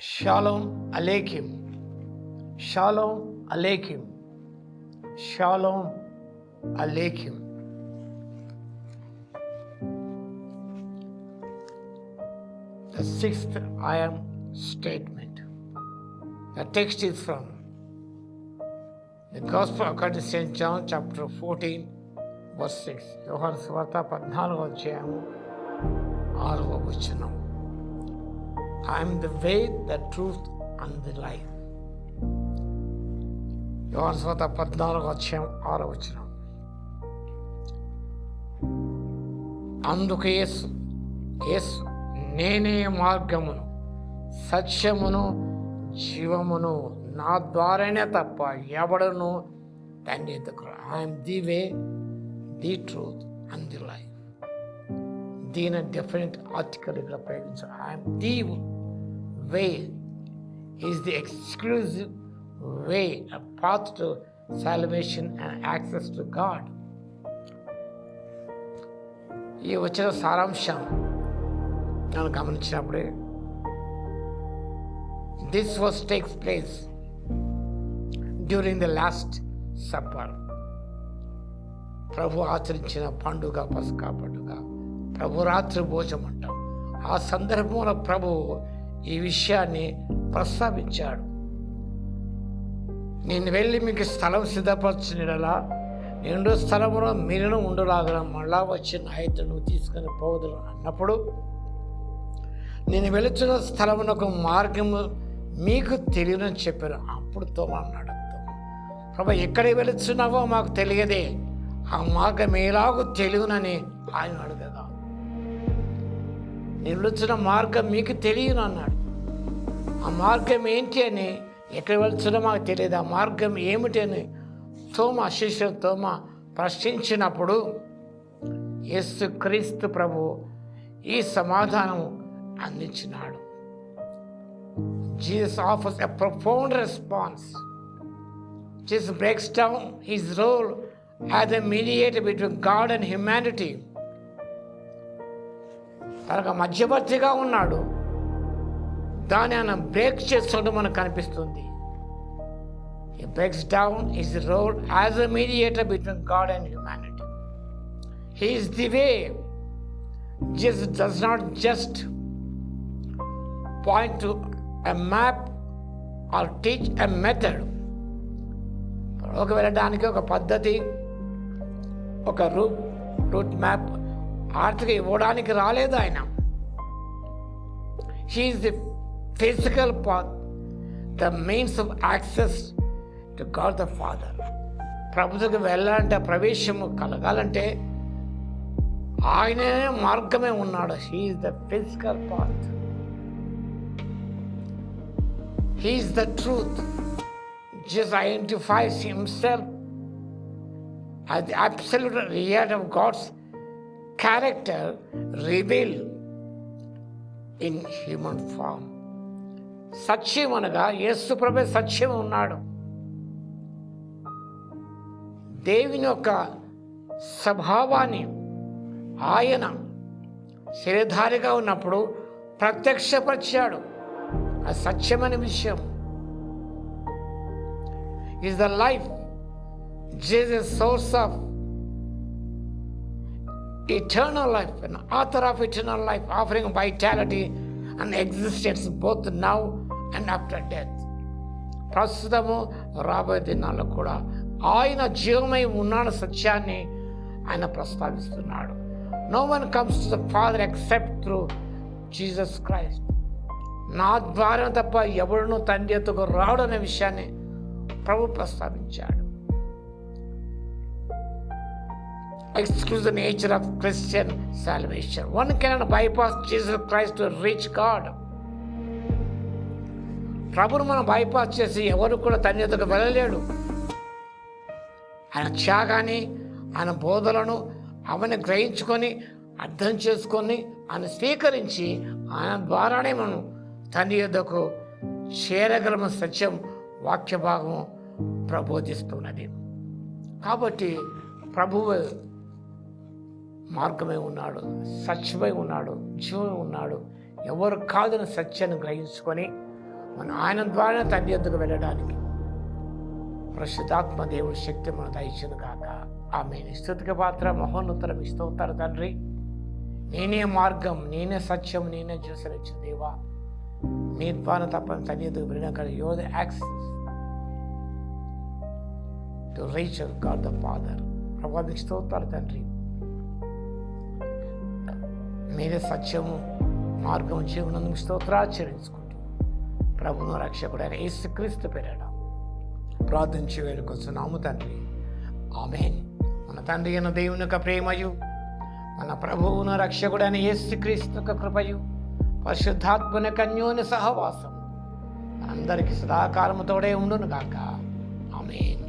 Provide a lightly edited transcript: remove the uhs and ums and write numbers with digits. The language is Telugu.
Shalom Aleichem. Shalom Aleichem. Shalom Aleichem. The sixth I am statement. The text is from the Gospel according to St. John chapter 14 verse 6. యోహాను సువార్త 14వ అధ్యాయము 6వ వచనం. I am the way, the truth and the life. యోహాను సువార్త 14వ అధ్యాయం 6వ వచనం. అందుకు యేసు నేనే మార్గమును సత్యమును జీవమును, నా ద్వారానే తప్ప ఎవడను తండ్రి ఎదుకు. I am the way, the truth and the life. దీని డెఫినెట్ ఆర్టికల్ ఇక్కడ ప్రయోగించారు. I am the way is the exclusive way, a path to salvation and access to God. ఈ వచ్చిన సారాంశం నేను గమనించినప్పుడే this was takes place during the last supper. ప్రభు ఆచరించిన పండుగ పస్కా పండుగ, ప్రభు రాత్రి భోజనం అంటాం. ఆ సందర్భంలో ప్రభు ఈ విషయాన్ని ప్రస్తావించాడు. నేను వెళ్ళి మీకు స్థలం సిద్ధపరచునిలా నిండు స్థలంలో మీరును ఉండులాగా మళ్ళా వచ్చి నా ఎదుట నువ్వు తీసుకొని పోవదులు అన్నప్పుడు, నేను వెళుతున్న స్థలమునకు మార్గము మీకు తెలియదని చెప్పారు. అప్పుడు తోమ అన్నాడు, ప్రభు ఎక్కడికి వెళుతున్నావో మాకు తెలియదే, ఆ మార్గం ఎలాగో తెలియనని ఆయన అడగగా, నేను వెళుతున్న మార్గం మీకు తెలియను అన్నాడు. ఆ మార్గం ఏంటి అని, ఎక్కడ వెళుతున్నా మాకు తెలియదు, ఆ మార్గం ఏమిటి అని శిష్యుడు తోమ ప్రశ్నించినప్పుడు యేసుక్రీస్తు ప్రభు ఈ సమాధానం అందించినాడు. Jesus offers a profound response. Jesus breaks down his role as a mediator between God and humanity. తనకు మధ్యవర్తిగా ఉన్నాడు, దాన్ని ఆయన బ్రేక్ చేస్తుండడం మనకు కనిపిస్తుంది. He breaks down his role as a mediator between God and humanity. He is the way. Jesus does not just point to a map or teach a method. వెళ్ళడానికి ఒక పద్ధతి, ఒక రూట్ మ్యాప్ ఆర్థిక ఇవ్వడానికి రాలేదు ఆయన. He is the physical path, the means of access to God the Father. ప్రభువుకి వెళ్ళాలంటే, ప్రవేశము కలగాలంటే ఆయనే మార్గమే ఉన్నాడు. He is the physical path. He is the truth. Jesus identifies himself as the absolute reality of God's character revealed in human form. సత్యం అనగా యేసు ప్రభు సత్యం ఉన్నాడు. దేవుని యొక్క స్వభావాన్ని ఆయన శరీరధారిగా ఉన్నప్పుడు ప్రత్యక్షపరిచాడు. ఆ సత్యమైన విషయం. Is the life. Jesus source of eternal life and author of eternal life, offering vitality and existence both now and after death. ప్రస్తుతము రాబోయే దినాల్లో కూడా ఆయన జీవమై ఉన్నాడు సత్యాన్ని ఆయన ప్రస్తావిస్తున్నాడు. No one comes to the Father except through Jesus Christ. నా ద్వారా తప్ప ఎవడును తండ్రి ఎత్తుకు రాడు అనే విషయాన్ని ప్రభు ప్రస్తావించాడు. Exclusive nature of Christian salvation. One cannot bypass Jesus Christ to reach God. ప్రభును మనం బైపాస్ చేసి ఎవరు కూడా తండ్రి ఎదుగు వెళ్ళలేడు. ఆయన త్యాగాన్ని, ఆయన బోధలను అవన్నీ గ్రహించుకొని అర్థం చేసుకొని ఆయన స్వీకరించి ఆయన ద్వారానే మనం తండ్రి యొద్దకు చేరగలమ సత్యం వాక్య భాగం ప్రబోధిస్తున్నది. కాబట్టి ప్రభువు మార్గమై ఉన్నాడు, సత్యమై ఉన్నాడు, జీవమై ఉన్నాడు. ఎవరు కాదని సత్యాన్ని గ్రహించుకొని మనం ఆయన ద్వారా తండ్రి యొద్దకు వెళ్ళడానికి పరిశుద్ధాత్మ దేవుడి శక్తి మనం దయచును గాక. ఆమె స్తుతికి పాత్ర మహోన్నతరం స్తోత్ర తండ్రి. నేనే మార్గం, నేనే సత్యం, నేనే చూసనిచ్చు దేవా. నీ ద్వారా తప్పని తండ్రి యొద్దకు వెళ్ళిన your the access to reach God the father. ప్రభా మీకు స్తోత్రాలు తండ్రి. మీరే సత్యము, మార్గం జీవనందుకు స్తోత్రాచరించుకుంటూ ప్రభువును రక్షకుడైన యేసుక్రీస్తు పేరట ప్రార్థించి వేడుకొస్తున్నాము తండ్రి. ఆమేన్. మన తండ్రి అయిన దేవుని యొక్క ప్రేమయు, మన ప్రభువును రక్షకుడైన యేసుక్రీస్తు యొక్క కృపయు, పరిశుద్ధాత్మని అన్యోన్య సహవాసం మనందరికీ సదాకాలము తోడే ఉండును గాక. ఆమేన్.